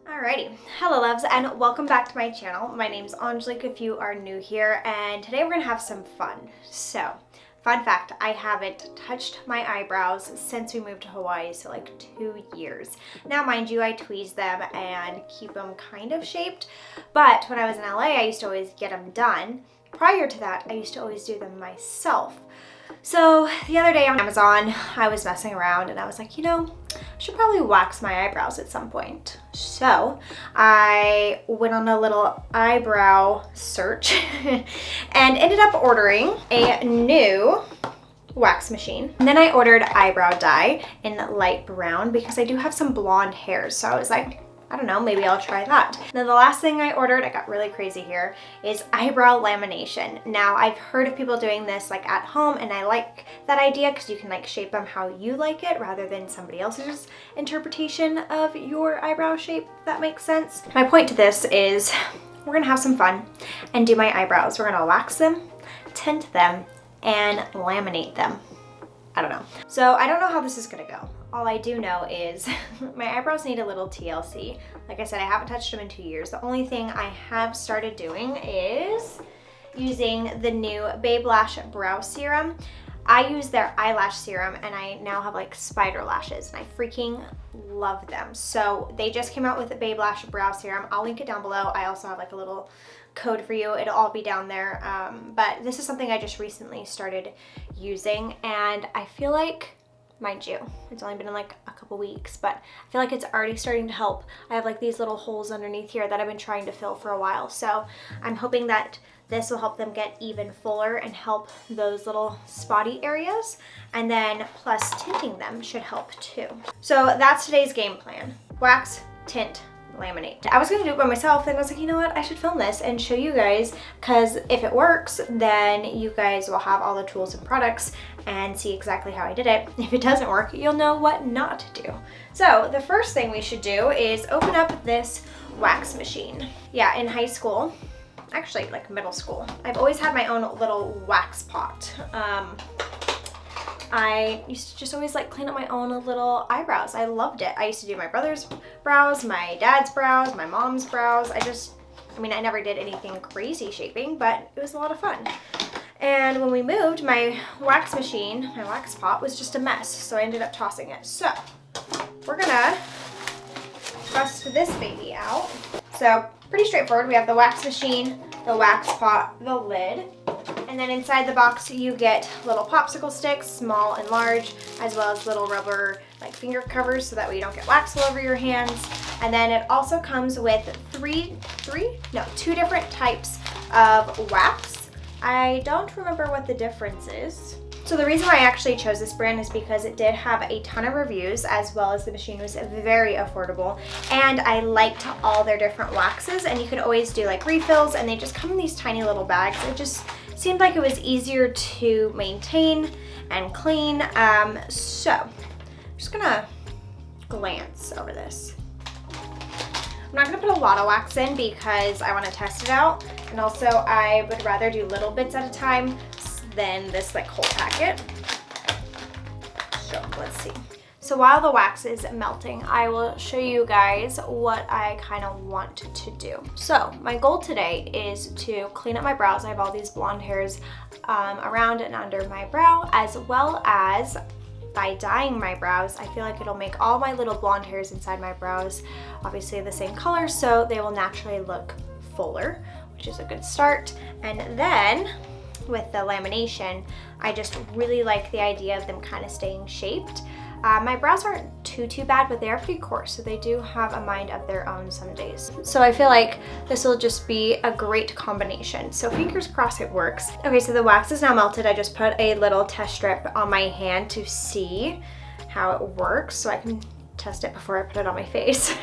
Alrighty, hello loves and welcome back to my channel. My name's Angelique if you are new here, and today we're gonna have some fun. So, fun fact, I haven't touched my eyebrows since we moved to Hawaii, so like 2 years. Now mind you, I tweeze them and keep them kind of shaped, but when I was in LA I used to always get them done. Prior to that, I used to always do them myself. So the other day on Amazon, I was messing around and I was like, I should probably wax my eyebrows at some point. So I went on a little eyebrow search and ended up ordering a new wax machine. And then I ordered eyebrow dye in light brown because I do have some blonde hairs. So I was like, I don't know, maybe I'll try that. Then the last thing I ordered, I got really crazy here, is eyebrow lamination. Now I've heard of people doing this like at home, and I like that idea because you can like shape them how you like it rather than somebody else's interpretation of your eyebrow shape, if that makes sense. My point to this is we're gonna have some fun and do my eyebrows. We're gonna wax them, tint them, and laminate them. I don't know. So I don't know how this is gonna go. All I do know is my eyebrows need a little TLC. Like I said, I haven't touched them in 2 years. The only thing I have started doing is using the new Babe Lash Brow Serum. I use their eyelash serum and I now have like spider lashes and I freaking love them. So they just came out with the Babe Lash Brow Serum. I'll link it down below. I also have like a little code for you. It'll all be down there. But this is something I just recently started using and I feel like, mind you, it's only been in like a couple weeks, but I feel like it's already starting to help. I have like these little holes underneath here that I've been trying to fill for a while. So I'm hoping that this will help them get even fuller and help those little spotty areas. And then plus tinting them should help too. So that's today's game plan. Wax, tint, laminate. I was gonna do it by myself, and I was like, you know what, I should film this and show you guys, because if it works, then you guys will have all the tools and products and see exactly how I did it. If it doesn't work, you'll know what not to do. So the first thing we should do is open up this wax machine. Yeah, in high school, actually like middle school, I've always had my own little wax pot. I used to just always like clean up my own little eyebrows. I loved it. I used to do my brother's brows, my dad's brows, my mom's brows. I never did anything crazy shaping, but it was a lot of fun. And when we moved, my wax machine, my wax pot was just a mess, so I ended up tossing it. So we're gonna bust this baby out. So pretty straightforward. We have the wax machine, the wax pot, the lid, and then inside the box you get little popsicle sticks, small and large, as well as little rubber like finger covers so that way you don't get wax all over your hands. And then it also comes with two different types of wax. I don't remember what the difference is. So the reason why I actually chose this brand is because it did have a ton of reviews, as well as the machine was very affordable, and I liked all their different waxes, and you could always do like refills, and they just come in these tiny little bags. It just seemed like it was easier to maintain and clean. So I'm just gonna glance over this. I'm not gonna put a lot of wax in because I wanna test it out, and also I would rather do little bits at a time than this like whole packet. So let's see. So while the wax is melting, I will show you guys what I kind of want to do. So my goal today is to clean up my brows. I have all these blonde hairs around and under my brow, as well as by dyeing my brows, I feel like it'll make all my little blonde hairs inside my brows obviously the same color, so they will naturally look fuller, which is a good start. And then with the lamination, I just really like the idea of them kind of staying shaped. My brows aren't too bad, but they are pretty coarse, so they do have a mind of their own some days. So I feel like this will just be a great combination. So fingers crossed it works. Okay, so the wax is now melted. I just put a little test strip on my hand to see how it works, so I can test it before I put it on my face.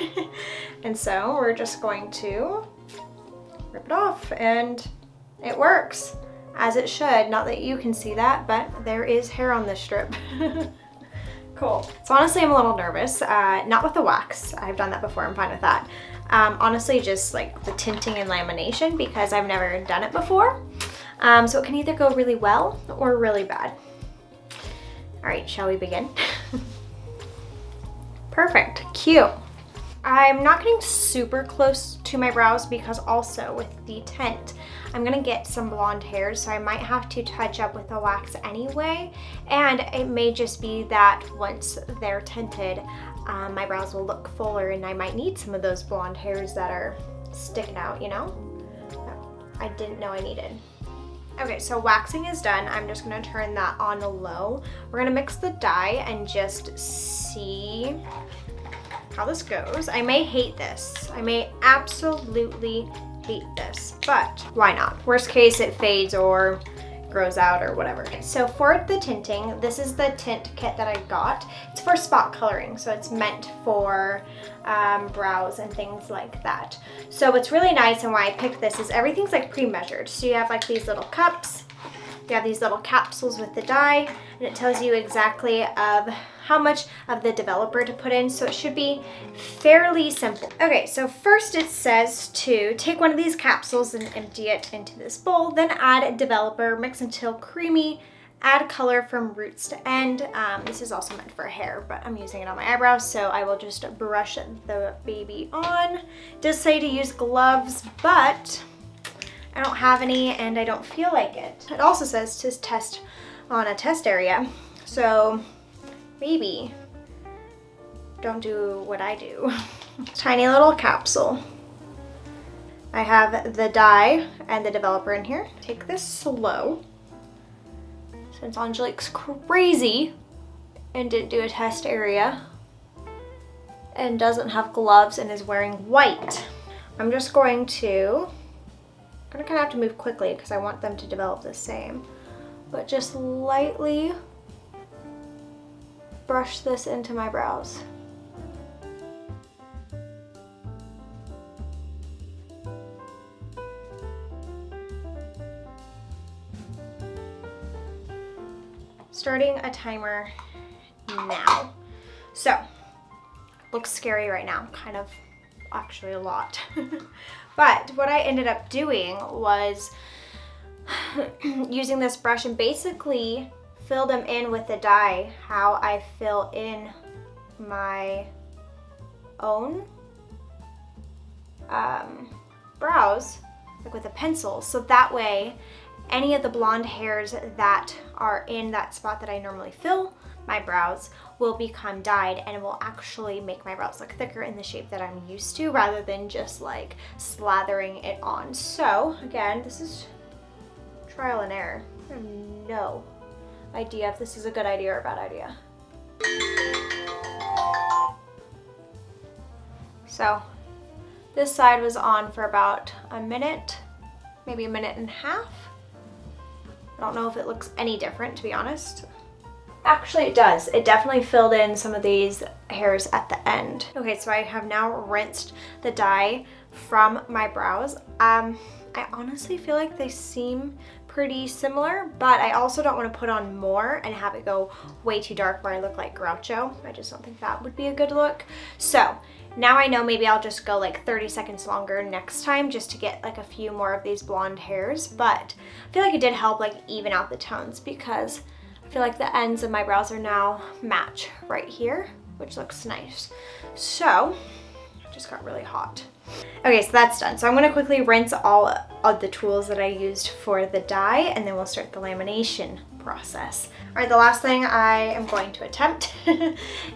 And so we're just going to rip it off, and it works. As it should. Not that you can see that, but there is hair on this strip. Cool. So honestly, I'm a little nervous. Not with the wax. I've done that before. I'm fine with that. Honestly, just like the tinting and lamination, because I've never done it before. So it can either go really well or really bad. All right, shall we begin? Perfect. Cute. I'm not getting super close to my brows because also with the tint, I'm gonna get some blonde hairs, so I might have to touch up with the wax anyway. And it may just be that once they're tinted, my brows will look fuller and I might need some of those blonde hairs that are sticking out, you know? I didn't know I needed. Okay, so waxing is done. I'm just gonna turn that on low. We're gonna mix the dye and just see how this goes. I may hate this. I may absolutely hate this, but why not? Worst case, it fades or grows out or whatever. So for the tinting, this is the tint kit that I got. It's for spot coloring, so it's meant for brows and things like that. So what's really nice and why I picked this is everything's like pre-measured. So you have like these little cups, you have these little capsules with the dye, and it tells you exactly of how much of the developer to put in, so it should be fairly simple. Okay, so first it says to take one of these capsules and empty it into this bowl, then add a developer, mix until creamy, add color from roots to end. This is also meant for hair, but I'm using it on my eyebrows, so I will just brush the baby on. It does say to use gloves, but I don't have any and I don't feel like it. It also says to test on a test area, so maybe don't do what I do. Tiny little capsule. I have the dye and the developer in here. Take this slow. Since Angelique's crazy and didn't do a test area and doesn't have gloves and is wearing white, I'm just going to, I'm gonna kind of have to move quickly because I want them to develop the same, but just lightly brush this into my brows. Starting a timer now. So, looks scary right now, kind of, actually a lot. But what I ended up doing was using this brush and basically fill them in with the dye how I fill in my own brows, like with a pencil, so that way any of the blonde hairs that are in that spot that I normally fill my brows will become dyed and it will actually make my brows look thicker in the shape that I'm used to rather than just like slathering it on. So again, this is trial and error. I have no idea if this is a good idea or a bad idea. So this side was on for about a minute, maybe a minute and a half. I don't know if it looks any different, to be honest. Actually it does. It definitely filled in some of these hairs at the end. Okay, so I have now rinsed the dye from my brows. I honestly feel like they seem pretty similar, but I also don't want to put on more and have it go way too dark where I look like Groucho. I just don't think that would be a good look. So now I know maybe I'll just go like 30 seconds longer next time just to get like a few more of these blonde hairs, but I feel like it did help like even out the tones because I feel like the ends of my brows are now match right here, which looks nice. So it just got really hot. Okay, so that's done. So I'm gonna quickly rinse all of the tools that I used for the dye and then we'll start the lamination process. All right, the last thing I am going to attempt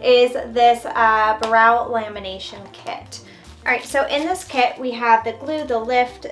is this brow lamination kit. All right, so in this kit we have the glue, the lift,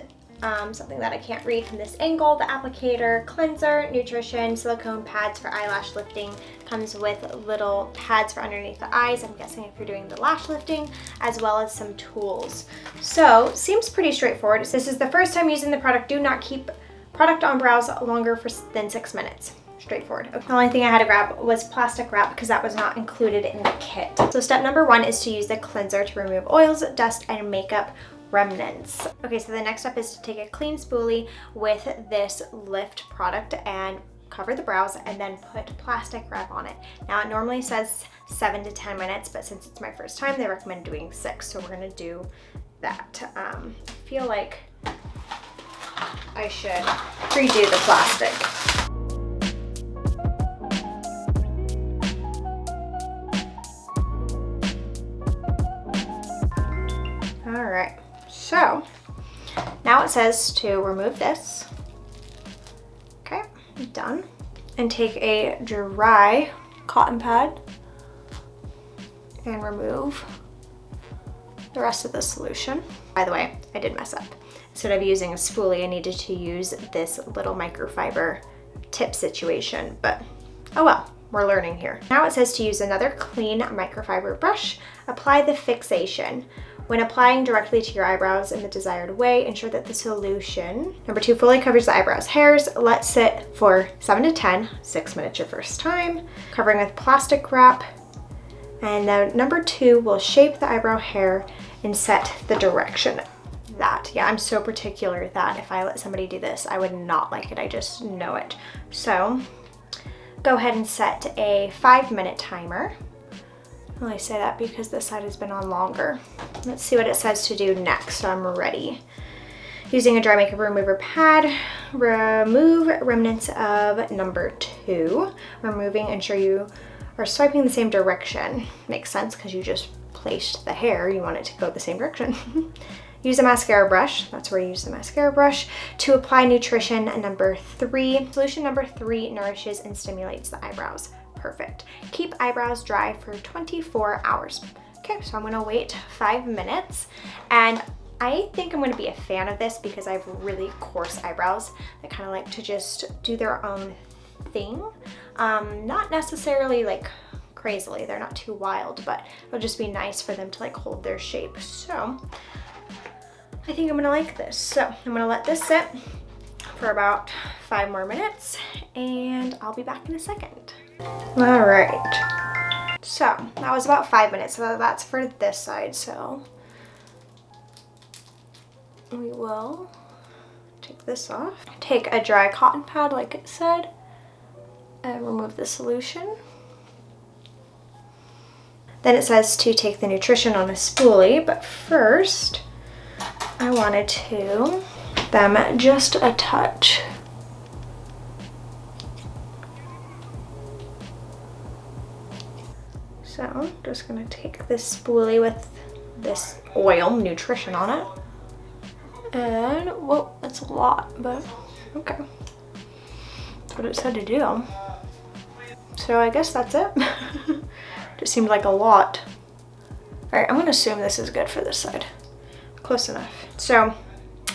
something that I can't read from this angle, the applicator, cleanser, nutrition, silicone pads for eyelash lifting, comes with little pads for underneath the eyes, I'm guessing if you're doing the lash lifting, as well as some tools. So, seems pretty straightforward. It says, this is the first time using the product, do not keep product on brows longer than 6 minutes. Straightforward. The only thing I had to grab was plastic wrap because that was not included in the kit. So step number 1 is to use the cleanser to remove oils, dust, and makeup remnants. Okay, so the next step is to take a clean spoolie with this lift product and cover the brows and then put plastic wrap on it. Now it normally says 7 to 10 minutes, but since it's my first time, they recommend doing 6, so we're gonna do that. I feel like I should redo the plastic. right, so now it says to remove this. Okay, done. And take a dry cotton pad and remove the rest of the solution. By the way, I did mess up. Instead of using a spoolie, I needed to use this little microfiber tip situation, but oh well, we're learning here. Now it says to use another clean microfiber brush. Apply the fixation. When applying directly to your eyebrows in the desired way, ensure that the solution, number 2, fully covers the eyebrows hairs. Let sit for 7 to 10, 6 minutes your first time, covering with plastic wrap. And then number 2 will shape the eyebrow hair and set the direction. Yeah, I'm so particular that if I let somebody do this, I would not like it. I just know it. So go ahead and set a 5-minute timer. I say that because this side has been on longer. Let's see what it says to do next. I'm ready. Using a dry makeup remover pad, remove remnants of number 2. Removing, ensure you are swiping the same direction. Makes sense because you just placed the hair. You want it to go the same direction. Use a mascara brush, that's where you use the mascara brush, to apply nutrition number 3. Solution number 3 nourishes and stimulates the eyebrows. Perfect. Keep eyebrows dry for 24 hours. Okay, so I'm gonna wait 5 minutes, and I think I'm gonna be a fan of this because I have really coarse eyebrows that kind of like to just do their own thing. Not necessarily like crazily, they're not too wild, but it'll just be nice for them to like hold their shape. So I think I'm gonna like this. So I'm gonna let this sit for about 5 more minutes and I'll be back in a second. All right, so that was about 5 minutes, so that's for this side. So we will take this off, take a dry cotton pad like it said, and remove the solution. Then it says to take the nutrition on a spoolie, but first I wanted to them just a touch. So I'm just gonna take this spoolie with this oil, nutrition on it. And, whoa, that's a lot, but okay. That's what it said to do. So I guess that's it. Just seemed like a lot. All right, I'm gonna assume this is good for this side. Close enough. So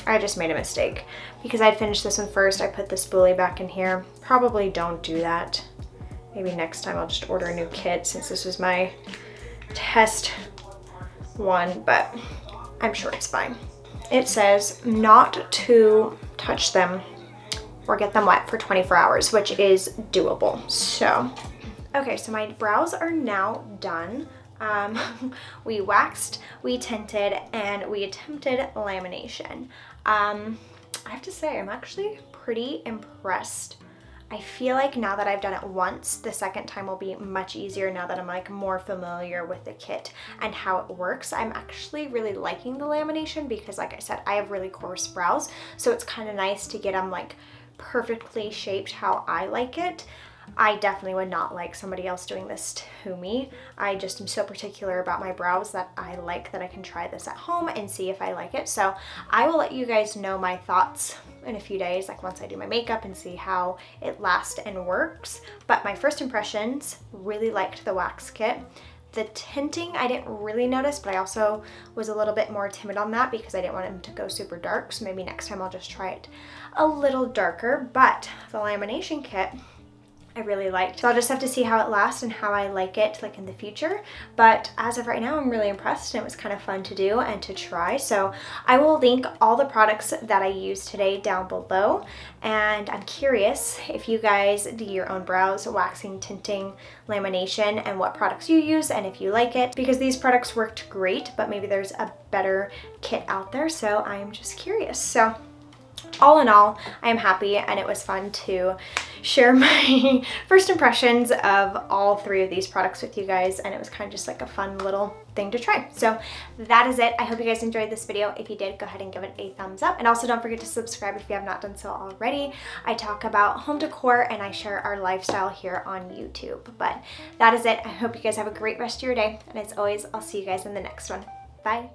I just made a mistake because I finished this one first. I put the spoolie back in here. Probably don't do that. Maybe next time I'll just order a new kit since this was my test one, but I'm sure it's fine. It says not to touch them or get them wet for 24 hours, which is doable. So, okay, so my brows are now done. We waxed, we tinted, and we attempted lamination. I have to say, I'm actually pretty impressed. I feel like now that I've done it once, the second time will be much easier now that I'm like more familiar with the kit and how it works. I'm actually really liking the lamination because like I said, I have really coarse brows, so it's kind of nice to get them like perfectly shaped how I like it. I definitely would not like somebody else doing this to me. I just am so particular about my brows that I like that I can try this at home and see if I like it. So I will let you guys know my thoughts in a few days, like once I do my makeup and see how it lasts and works. But my first impressions, really liked the wax kit. The tinting I didn't really notice, but I also was a little bit more timid on that because I didn't want it to go super dark. So maybe next time I'll just try it a little darker. But the lamination kit I really liked. So I'll just have to see how it lasts and how I like it like in the future. But as of right now, I'm really impressed and it was kind of fun to do and to try. So I will link all the products that I used today down below. And I'm curious if you guys do your own brows, waxing, tinting, lamination, and what products you use and if you like it, because these products worked great, but maybe there's a better kit out there. So I'm just curious. So all in all, I am happy and it was fun to share my first impressions of all 3 of these products with you guys, and it was kind of just like a fun little thing to try. So that is it. I hope you guys enjoyed this video. If you did, go ahead and give it a thumbs up, and also don't forget to subscribe if you have not done so already. I talk about home decor and I share our lifestyle here on YouTube. But that is it. I hope you guys have a great rest of your day, and as always, I'll see you guys in the next one. Bye.